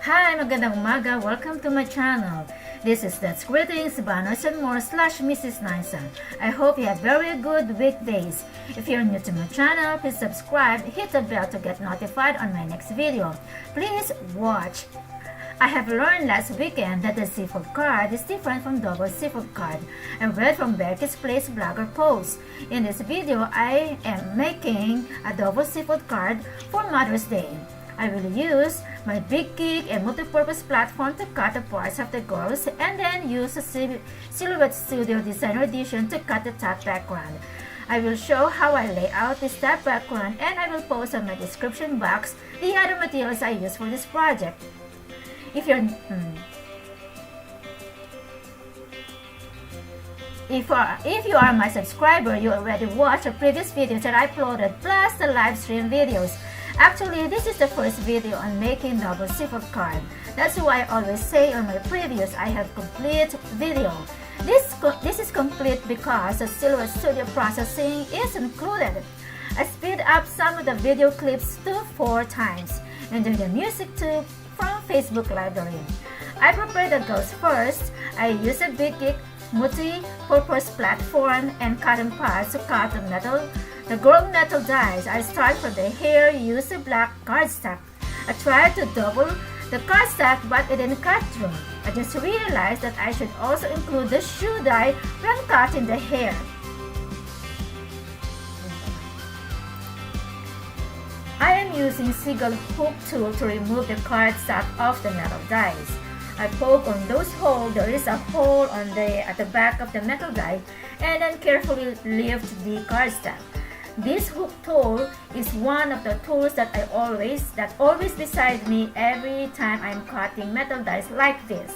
Hi, magandang umaga. Welcome to my channel. This is That's Greetings, Banners and More / Mrs. Nisa. I hope you have very good weekdays. If you're new to my channel, please subscribe, hit the bell to get notified on my next video. Please watch. I have learned last weekend that the seafood card is different from double seafood card. I read from Beccy's Place blogger post. In this video, I am making a double seafood card for Mother's Day. I will use my Bigkick and Multipurpose platform to cut the parts of the girls and then use a Silhouette Studio Designer Edition to cut the top background. I will show how I lay out this top background and I will post on my description box the other materials I use for this project. If you are my subscriber, you already watched the previous videos that I uploaded plus the live stream videos. Actually, this is the first video on making double seafood card. That's why I always say on my previews I have complete video. This is complete because the Silhouette Studio processing is included. I speed up some of the video clips to 4 times and do the music too from Facebook library. I prepare the girls first. I use a Bigkick multi-purpose platform and cutting pads to cut the girl metal dies. I start from the hair, use a black cardstock. I tried to double the cardstock but it didn't cut through. I just realized that I should also include the shoe dye when cutting the hair. I am using Seagull hook tool to remove the cardstock of the metal dies. I poke on those holes. There is a hole at the back of the metal die and then carefully lift the cardstock. This hook tool is one of the tools that always beside me every time I'm cutting metal dies like this.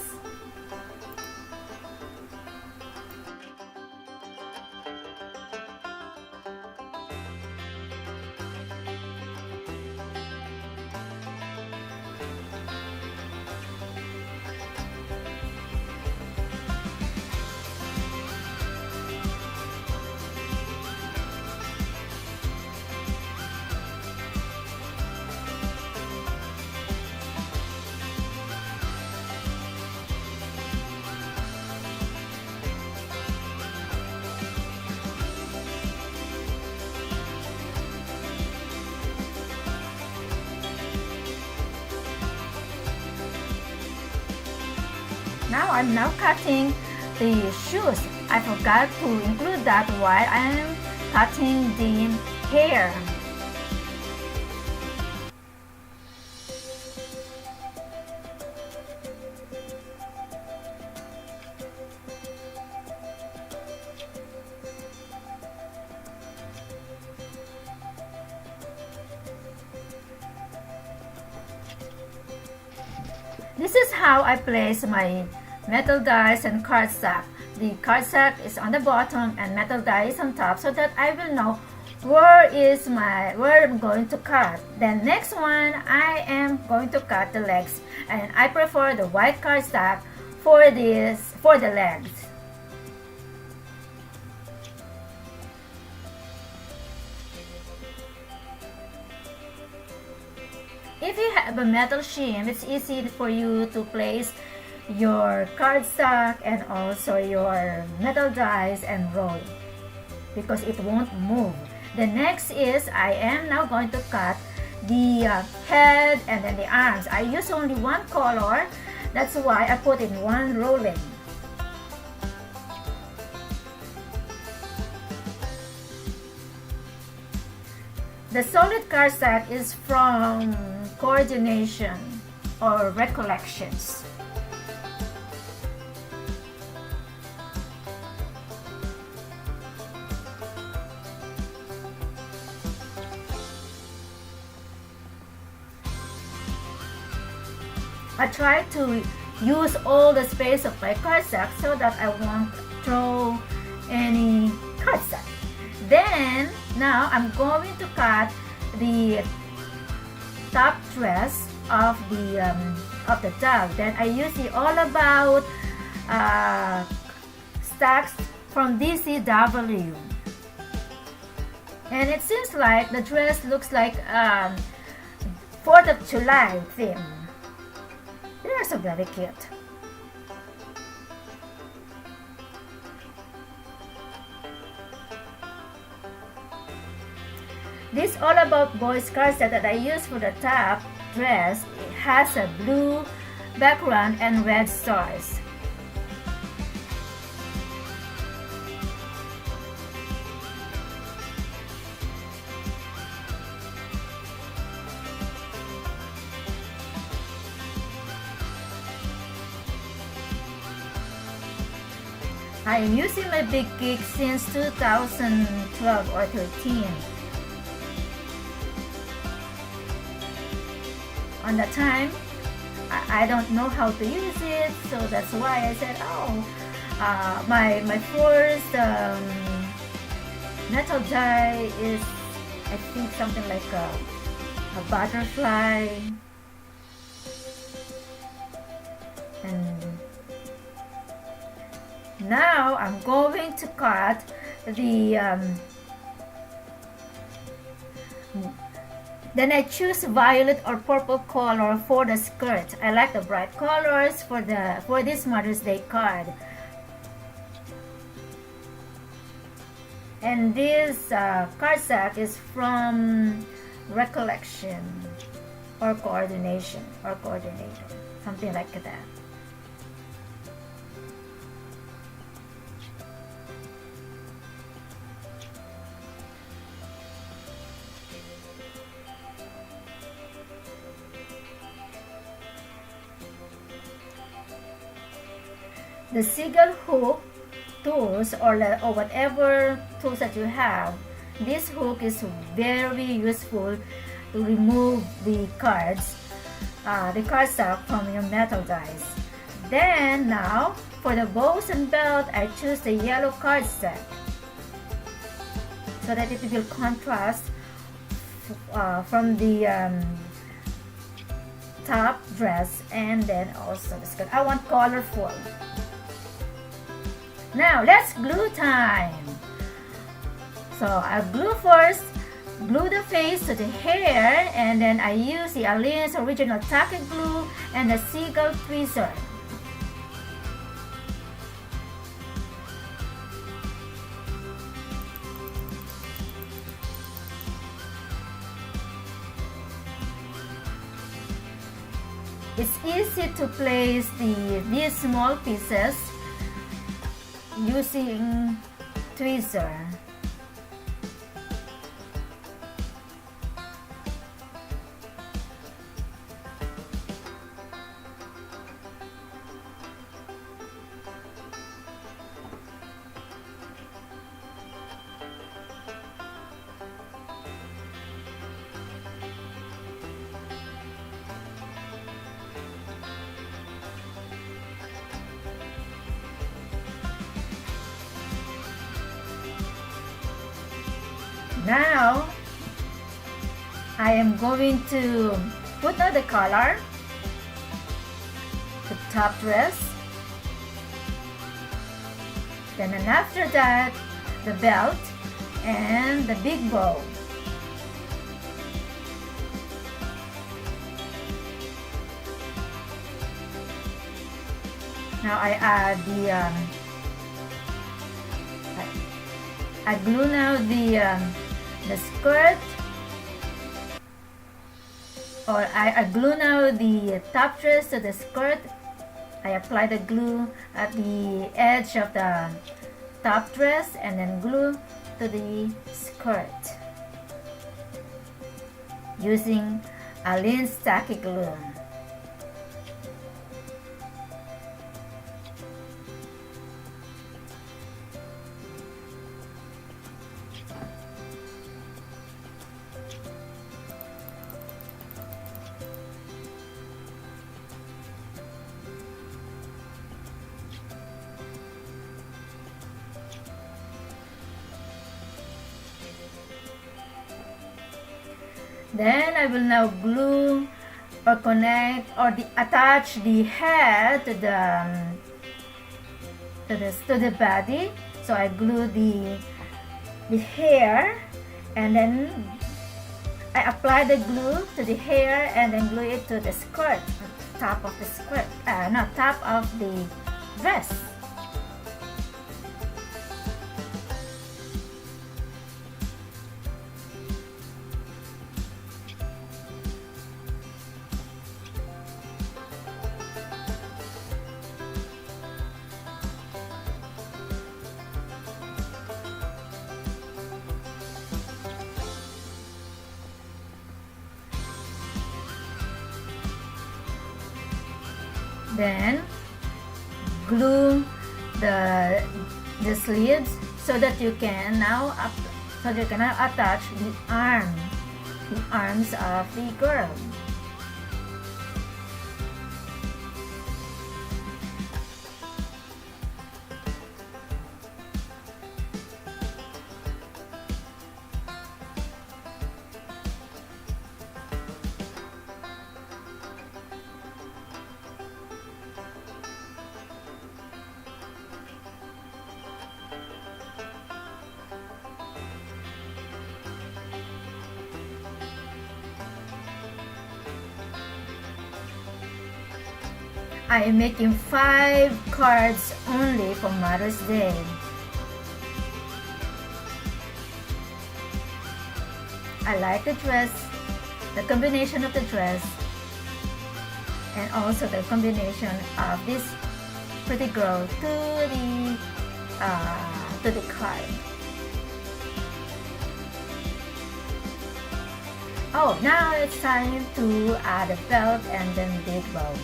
Now I'm cutting the shoes. I forgot to include that while I'm cutting the hair. This is how I place my metal dies and cardstock. The cardstock is on the bottom and metal die is on top so that I will know where I'm going to cut. Then next one, I am going to cut the legs and I prefer the white cardstock for the legs. If you have a metal shim, it's easy for you to place your cardstock and also your metal dies and roll because it won't move. The next is I am now going to cut the head and then the arms. I use only one color, that's why I put in one rolling. The solid cardstock is from Coordination or Recollections. I try to use all the space of my cardstock so that I won't throw any cardstock. Then now I'm going to cut the top dress of the dog. Then I use the All About stacks from DCWV. And it seems like the dress looks like 4th of July theme. They're so very cute. This All About Boys card set that I use for the top dress, it has a blue background and red stars. I am using my Bigkick since 2012 or 13. On that time, I don't know how to use it, so that's why I said, oh, my first metal die is, I think, something like a butterfly, and now I'm going to cut the then I choose violet or purple color for the skirt. I like the bright colors for this Mother's Day card. And this cardstock is from Recollection or Coordination or Coordinator, something like that. The seagull hook tools or whatever tools that you have, this hook is very useful to remove the cards, the cardstock from your metal dies. Then now for the bows and belt, I choose the yellow cardstock so that it will contrast from the top dress and then also the skirt. I want colorful. Now let's glue time. So I glue first, glue the face to the hair, and then I use the Aleene's original tacky glue and the seagull tweezer. It's easy to place these small pieces using tweezer. Now, I am going to put on the collar, the top dress, then and after that, the belt and the big bow. Now I add I glue now the skirt, or I glue now the top dress to the skirt. I apply the glue at the edge of the top dress and then glue to the skirt using Aleene's tacky glue. Then I will now glue or connect or attach the head to the body. So I glue the hair, and then I apply the glue to the hair and then glue it to the skirt. top of the skirt, not top of the dress. Then glue the sleeves so that you can now attach the arms of the girl. I am making 5 cards only for Mother's Day. I like the dress, the combination of the dress, and also the combination of this pretty girl to the card. Oh, now it's time to add a belt and then big bow.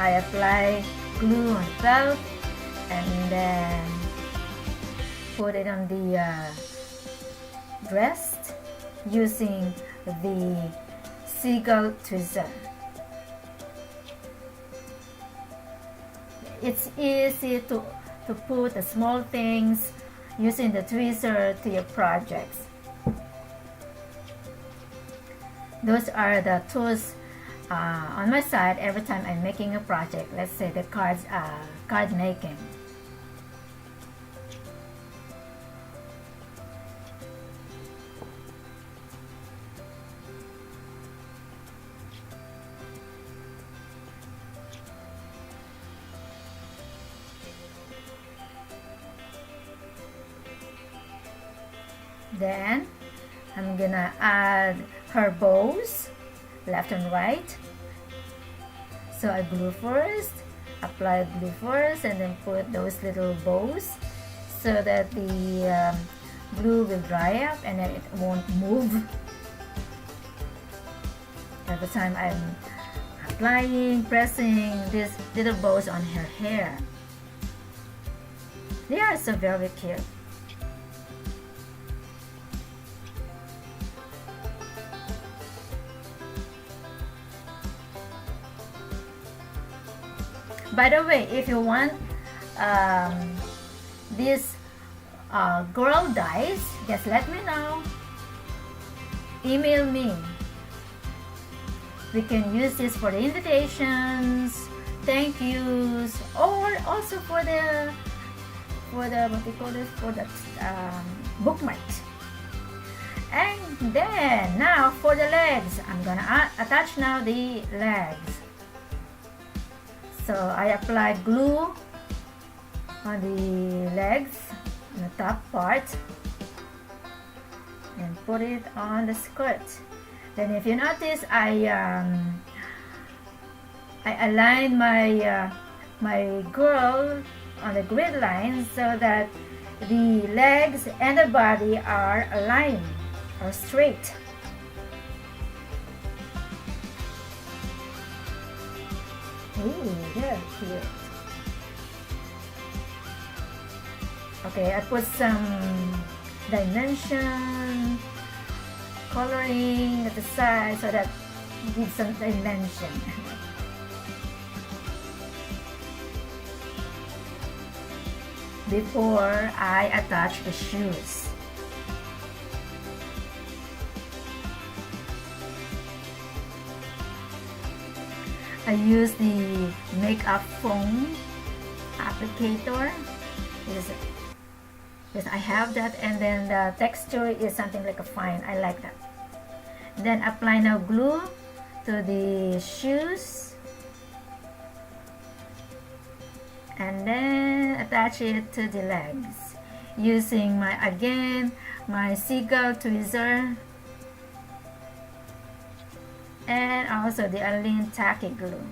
I apply glue on the belt and then put it on the breast using the seagull tweezer. It's easy to put the small things using the tweezer to your projects. Those are the tools on my side every time I'm making a project. Let's say the card making. Then I'm gonna add her bows left and right. So I glue first, apply glue first, and then put those little bows so that the glue will dry up and then it won't move every time I'm applying, pressing these little bows on her hair. They are so very cute. By the way, if you want this girl dies, just let me know. Email me. We can use this for the invitations, thank yous, or also for the what do you call this, for the bookmarks. And then now for the legs, I'm gonna attach now the legs. So I applied glue on the legs, on the top part, and put it on the skirt. Then if you notice, I aligned my girl on the grid line so that the legs and the body are aligned or straight. Ooh, yeah, cute. Okay, I put some dimension coloring at the side so that it gives some dimension. Before I attach the shoes. I use the makeup foam applicator. Yes, I have that, and then the texture is something like a fine. I like that. Then apply now glue to the shoes, and then attach it to the legs using my seagull tweezer and also the Alin tacky glue.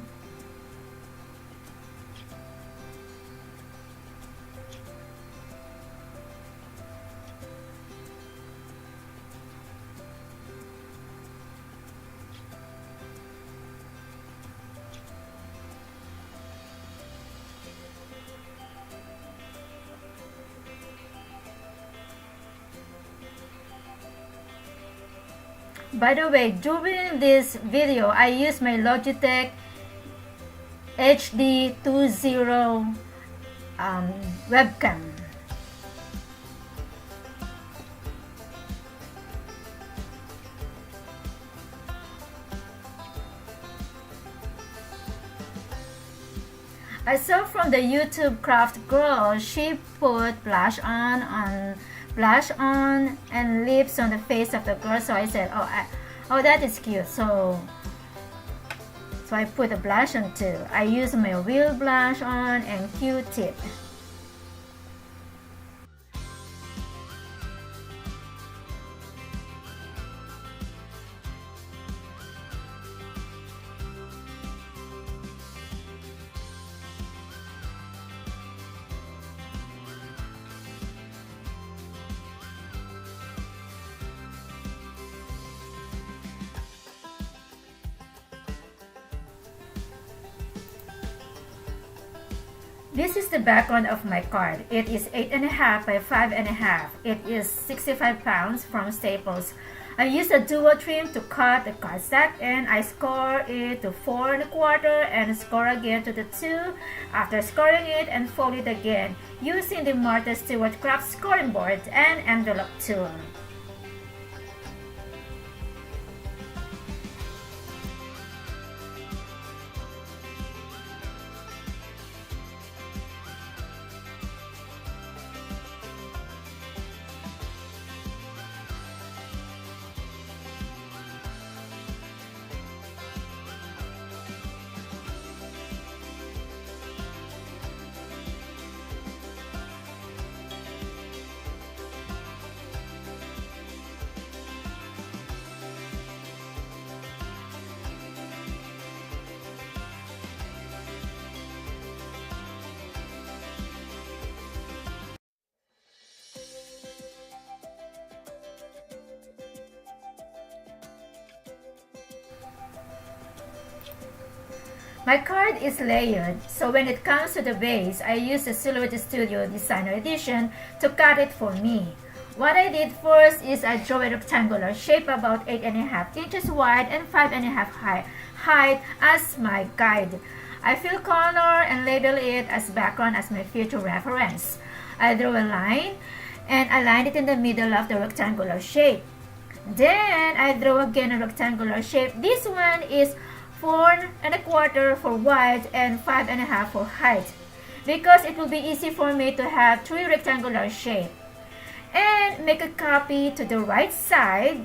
By the way, during this video, I use my Logitech HD20 webcam. I saw from the YouTube craft girl, she put blush on and lips on the face of the girl. So I said, oh, that is cute. So I put a blush on too. I use my real blush on and Q-tip. This is the background of my card. It is 8.5 by 5.5. It is 65 pounds from Staples. I used a duo trim to cut the cardstock, and I score it to 4.25 and score again to the 2 after scoring it and fold it again using the Martha Stewart craft scoring board and envelope tool. My card is layered, so when it comes to the base, I use the Silhouette Studio Designer Edition to cut it for me. What I did first is I drew a rectangular shape about 8.5 inches wide and 5.5 height as my guide. I fill color and label it as background as my future reference. I drew a line and align it in the middle of the rectangular shape. Then I draw again a rectangular shape. This one is 4.25 for wide and 5.5 for height, because it will be easy for me to have 3 rectangular shapes. And make a copy to the right side.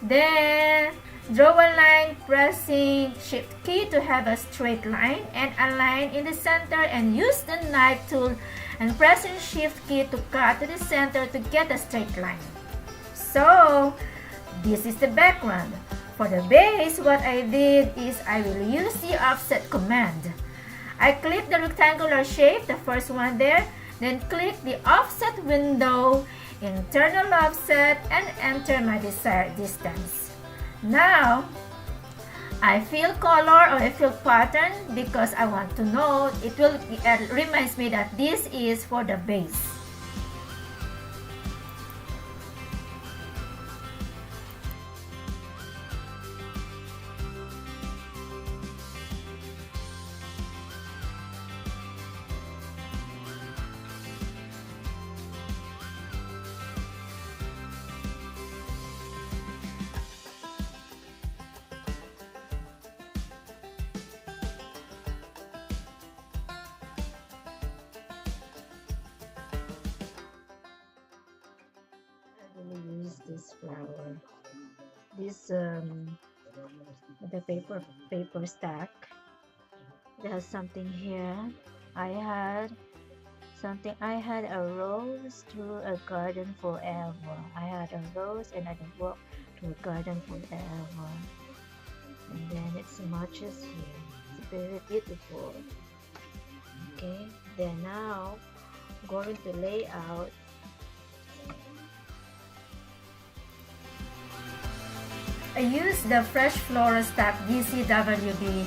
Then draw a line pressing Shift key to have a straight line, and align in the center, and use the knife tool and pressing Shift key to cut to the center to get a straight line. So this is the background. For the base, what I did is I will use the offset command. I click the rectangular shape, the first one there, then click the offset window, internal offset, and enter my desired distance. Now, I fill color or I fill pattern because I want to know, it reminds me that this is for the base. this flower. This the paper stack. It has something here. I had a rose to a garden forever. I had a rose and I walk to a garden forever. And then it matches here. It's very beautiful. Okay, then now I'm going to lay out. I use the Fresh Flora Stack DCWV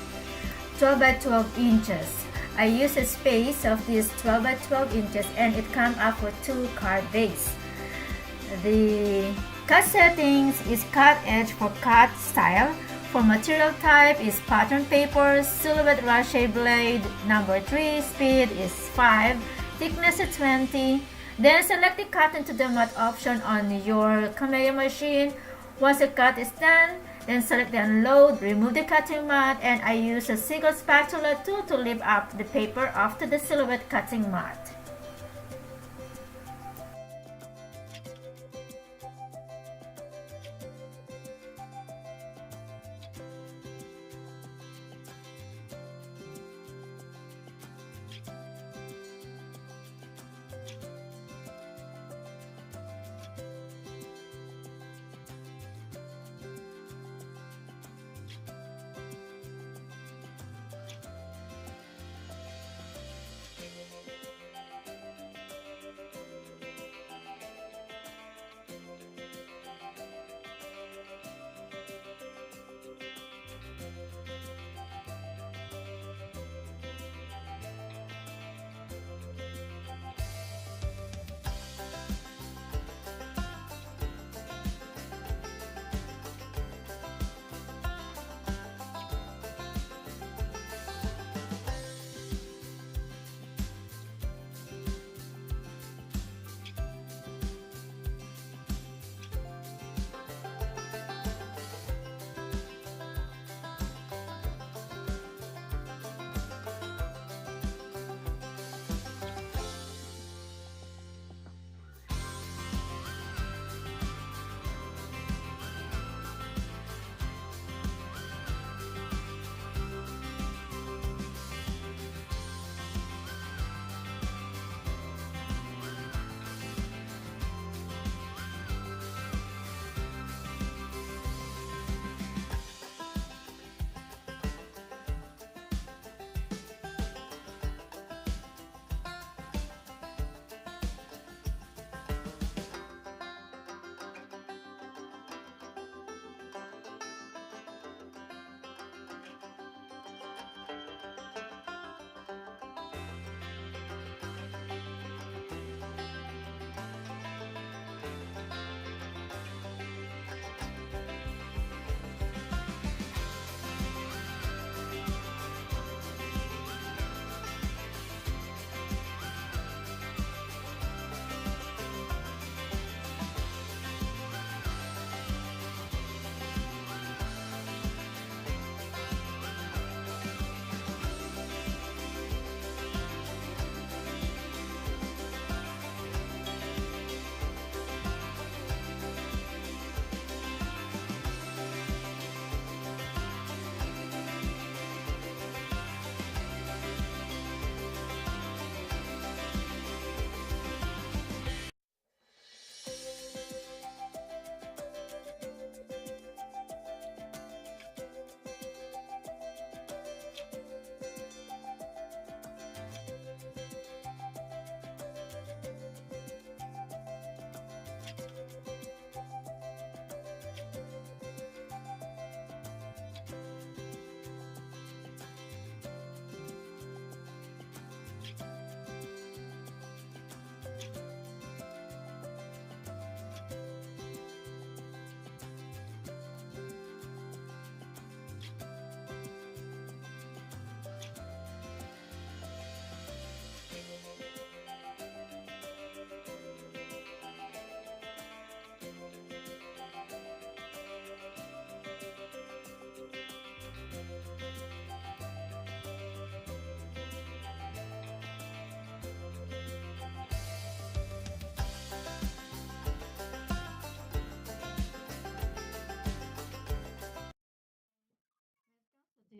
12 by 12 inches. I use a space of this 12 by 12 inches and it comes up with 2 card base. The cut settings is cut edge for cut style. For material type is pattern paper, silhouette rache blade, number 3, speed is 5, thickness is 20. Then select the cut into the mat option on your Cameo machine. Once the cut is done, then select the unload, remove the cutting mat, and I use a single spatula tool to lift up the paper after the silhouette cutting mat.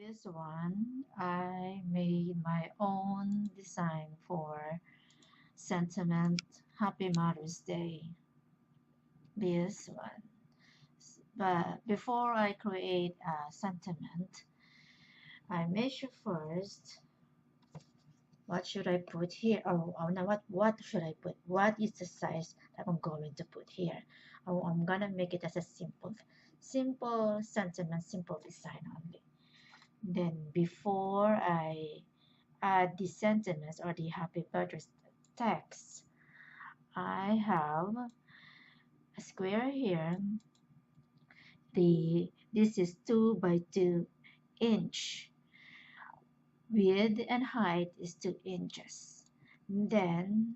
This one, I made my own design for sentiment Happy Mother's Day. This one. But before I create a sentiment, I measure first what should I put here. Oh no, what should I put? What is the size that I'm going to put here? Oh, I'm gonna make it as a simple sentiment, simple design only. Then before I add the sentiments or the happy birthday text, I have a square here. This is 2 by 2 inch. Width and height is 2 inches. Then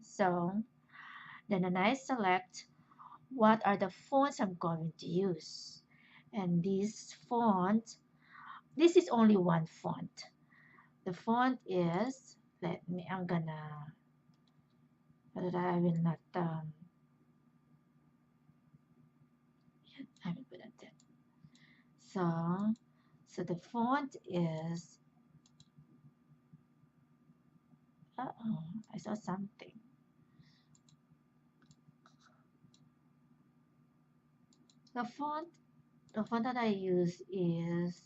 I select what are the fonts I'm going to use. And this font, this is only one font. The font is, I'm gonna, but I will not, I will put it there. So the font is, I saw something. The font that I use is,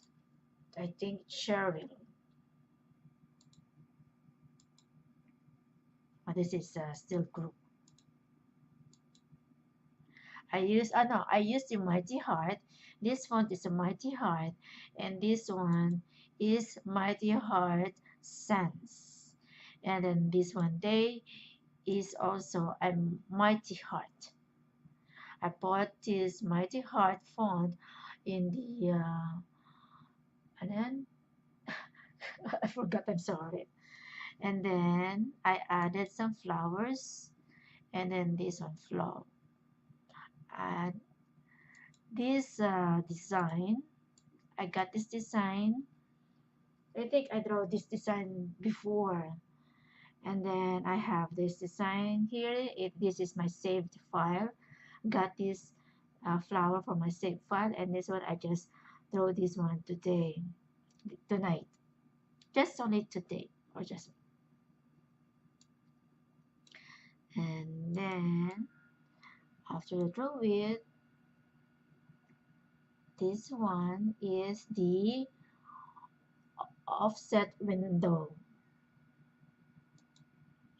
I think, Cheryl. Oh, this is still group. I use the Mighty Heart. This font is a Mighty Heart, and this one is Mighty Heart Sans. And then this one day is also a Mighty Heart. I bought this Mighty Heart font in the and then I forgot, I'm sorry. And then I added some flowers, and then this one flow. And this design, I got this design, I think I drew this design before, and then I have this design here. This is my saved file. Got this flower from my saved file, and this one I just drew this one tonight, just only today, or just. And then after I draw it, this one is the offset window,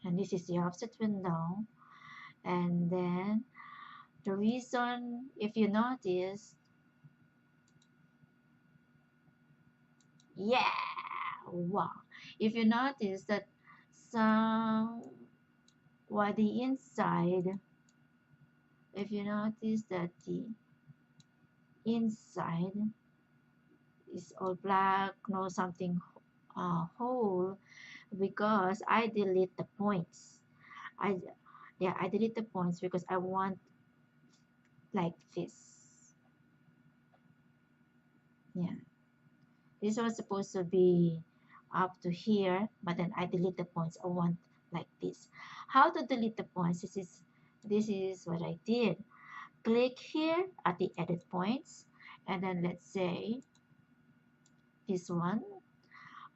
and this is the offset window. And then the reason, if you notice, yeah, wow, if you notice that the inside, if you notice that the inside is all black, no something whole, because I delete the points. I delete the points because I want like this. Yeah, this was supposed to be up to here, but then I delete the points. I want like this. How to delete the points? This is what I did. Click here at the edit points, and then let's say this one,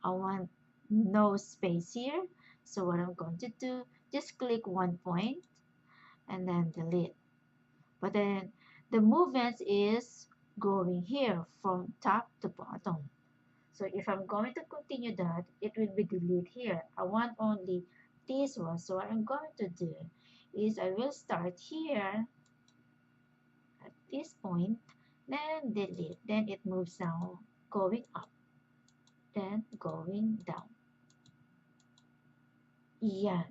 I want no space here. So what I'm going to do, just click one point and then delete. But then the movement is going here from top to bottom. So if I'm going to continue that, it will be delete here. I want only this one. So what I'm going to do is I will start here at this point, then delete. Then it moves now, going up, then going down. Yeah.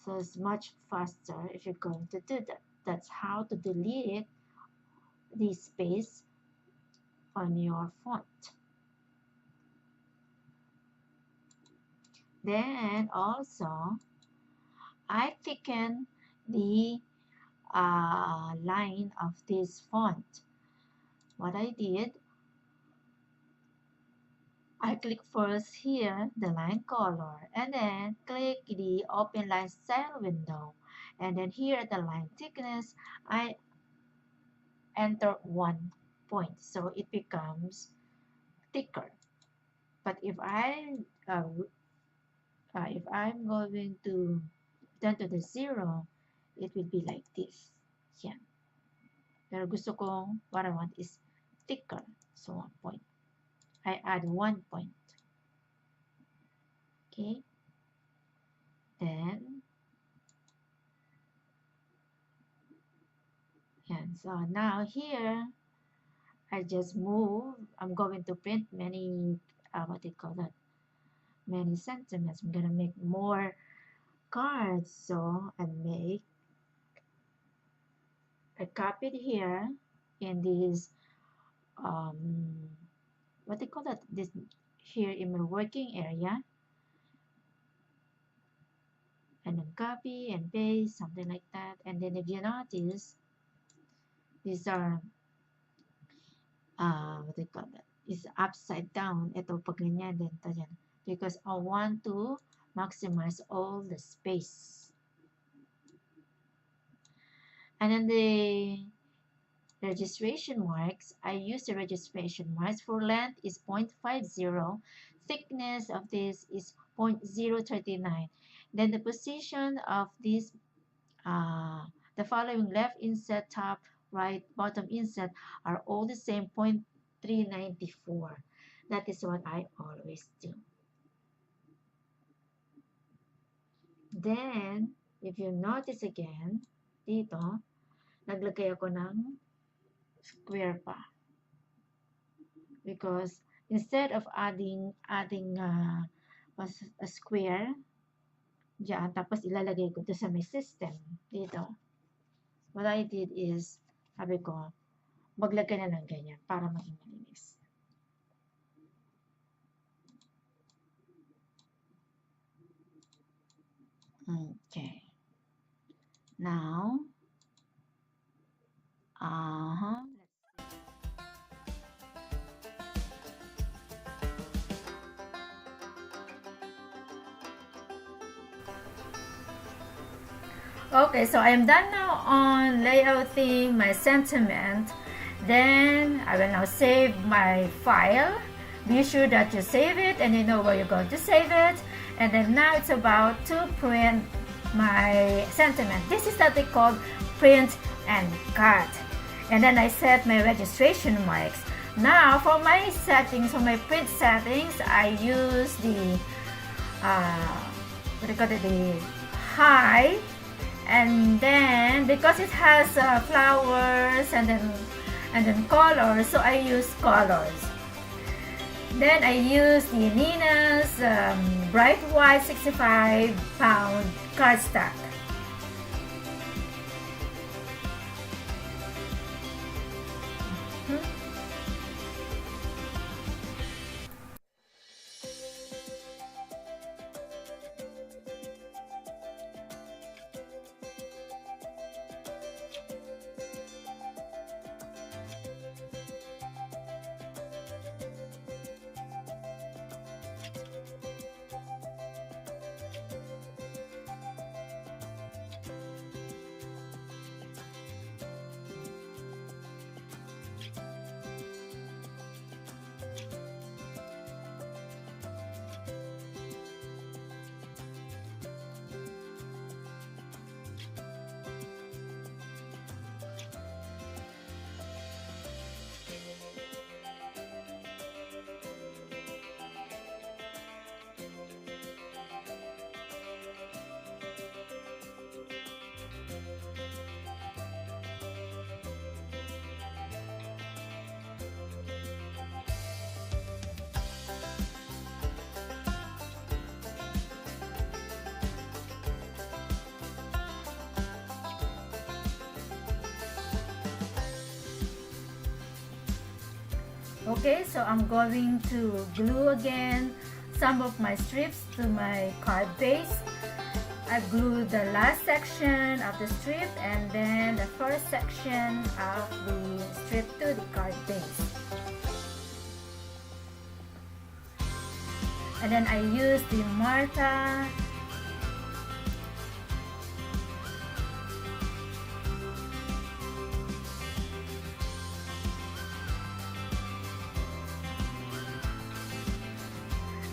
So it's much faster if you're going to do that. That's how to delete the space on your font. Then also, I thicken the line of this font. What I did, I click first here the line color, and then click the open line style window, and then here at the line thickness I enter 1 point, so it becomes thicker. But if I'm going to turn to the 0, it will be like this. Yan. Pero gusto kong, what I want is thicker. So 1 point. I add 1 point. Okay. Then, and so now here, I just move. I'm going to print many, what they call that, many sentiments. I'm gonna make more cards. So I make, I copied here in this, what they call that, this here in my working area. And then copy and paste, something like that. And then if you notice, these are, what they call that, is upside down. Ito pag ganyan din, because I want to maximize all the space. And then the registration marks, I use the registration marks. For length is 0.50, thickness of this is 0.039. Then the position of this, the following left inset, top, right, bottom inset are all the same, 0.394. That is what I always do. Then, if you notice again, dito, naglagay ako ng square pa. Because instead of adding a square dyan, tapos ilalagay ko to sa my system dito, what I did is, sabi ko, maglagay na lang ganyan para maging malinis. Okay. Now, okay, so I am done now on layouting my sentiment. Then I will now save my file. Be sure that you save it and you know where you're going to save it. And then now it's about to print my sentiment. This is what they call print and cut. And then I set my registration marks. Now for my settings, for my print settings, I use the what do you call it, the high. And then because it has flowers and then colors, so I use colors. Then I use the Nina's bright white 65-pound cardstock. Okay, so I'm going to glue again some of my strips to my card base. I glued the last section of the strip and then the first section of the strip to the card base. And then I use the Martha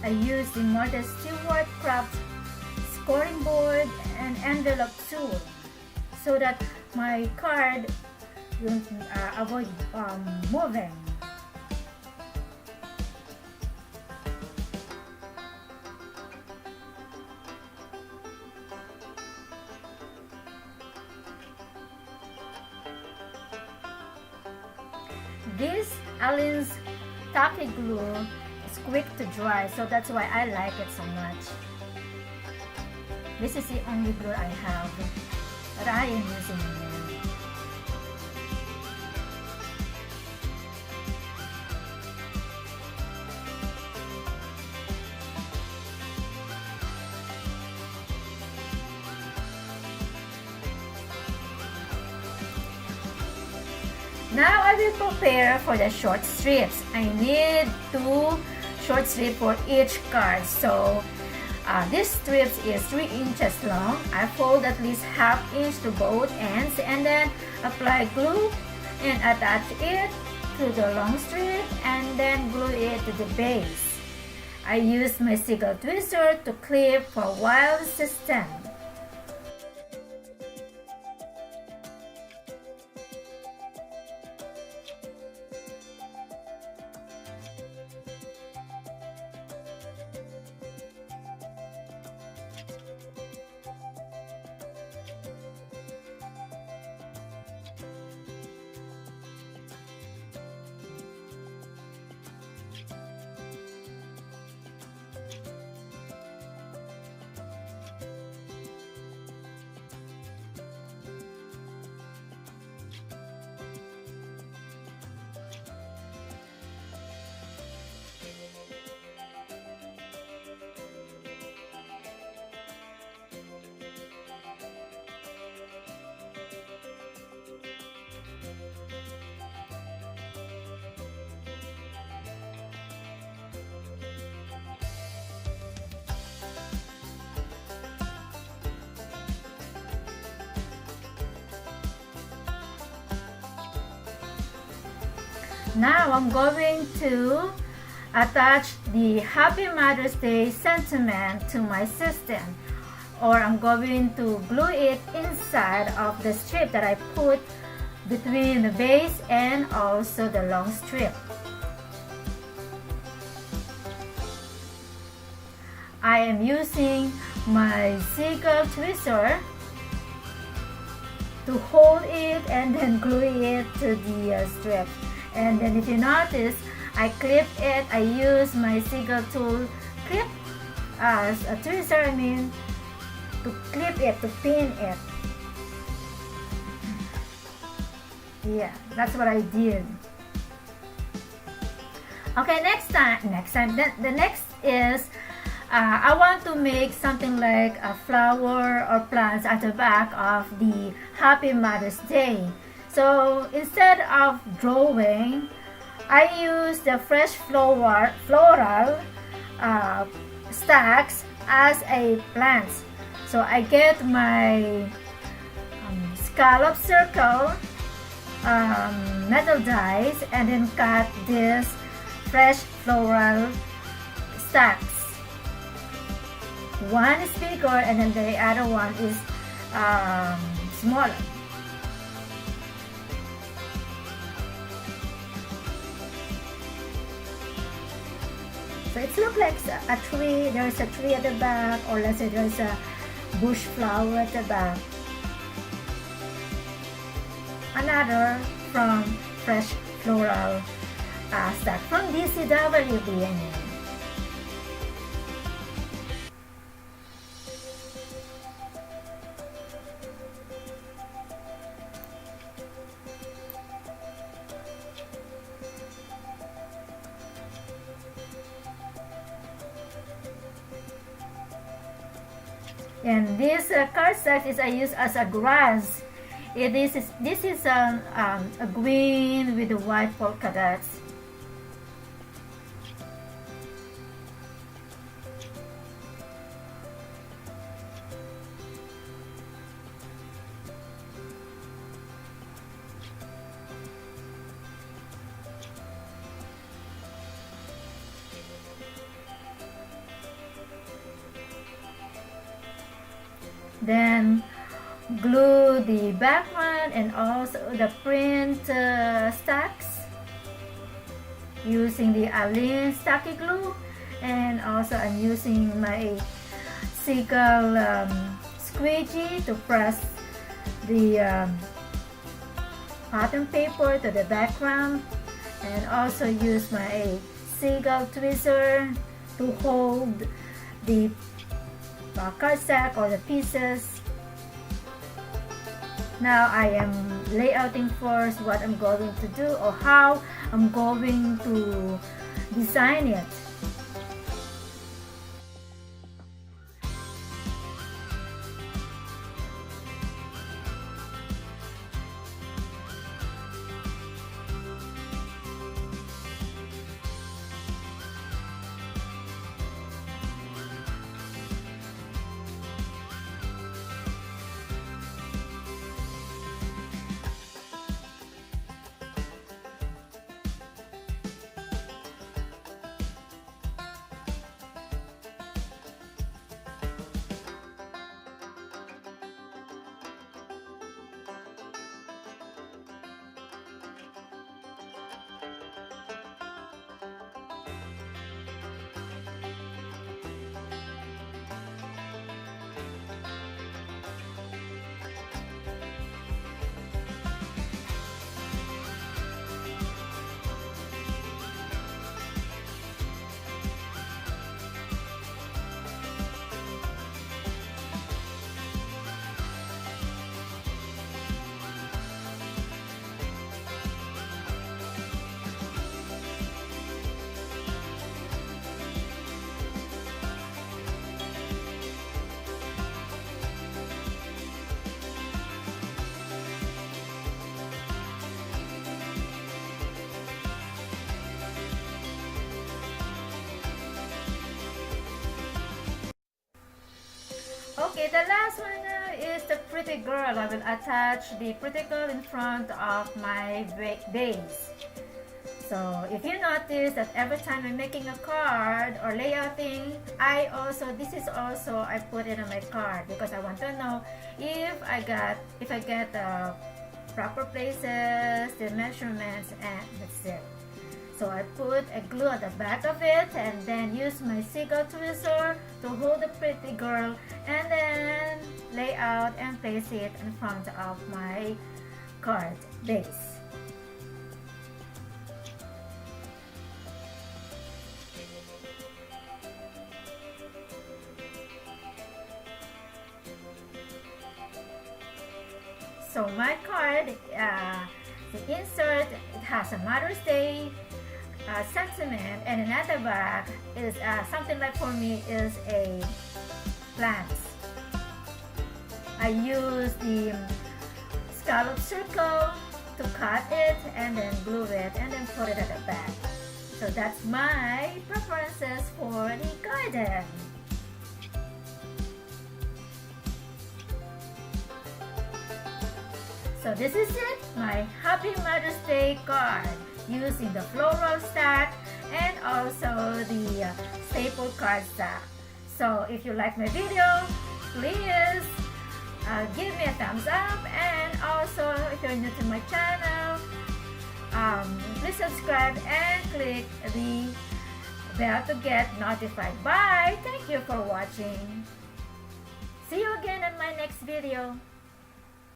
I used the Martha Stewart Craft scoring board and envelope tool so that my card will avoid moving. This Allen's tacky glue is quick to dry, so that's why I like it so much. This is the only glue I have that I am using now. Now I will prepare for the short strips. I need 2 short strips for each card. So this strips is 3 inches long. I fold at least ½ inch to both ends and then apply glue and attach it to the long strip and then glue it to the base. I use my single twister to clip for wire system. Now I'm going to attach the Happy Mother's Day sentiment to my system, or I'm going to glue it inside of the strip that I put between the base and also the long strip. I am using my single twister to hold it and then glue it to the strip. And then if you notice, I clip it. I use my single tool clip as a twister, to clip it, to pin it. Yeah, that's what I did. Okay, next time, the next is I want to make something like a flower or plants at the back of the Happy Mother's Day. So instead of drawing, I use the fresh floral stacks as a plant. So I get my scallop circle metal dies and then cut this fresh floral stacks. One is bigger and then the other one is smaller. So it looks like a tree. There's a tree at the back, or let's say there's a bush flower at the back. Another from fresh floral stack from DCWV. And this cardstock is I use as a grass. This is a green with the white polka dots. Then glue the background and also the print stacks using the Alin Stacky Glue, and also I'm using my Seagull squeegee to press the cotton paper to the background, and also use my Seagull tweezer to hold the cardstock or the pieces. Now I am layouting first what I'm going to do or how I'm going to design it. Okay, the last one is the pretty girl. I will attach the pretty girl in front of my base. So if you notice that every time I'm making a card or layouting, I put it on my card because I want to know if I get the proper places, the measurements, and that's it. So I put a glue at the back of it and then use my Seagull tweezer to hold the pretty girl and then lay out and place it in front of my card base. So my card, the insert, it has a Mother's Day sentiment, and another back is something like for me is a plants. I use the scallop circle to cut it and then glue it and then put it at the back. So that's my preferences for the garden. So this is it, my Happy Mother's Day card using the floral stack and also the staple cardstock. So if you like my video, please give me a thumbs up, and also if you're new to my channel, please subscribe and click the bell to get notified. Bye! Thank you for watching. See you again in my next video.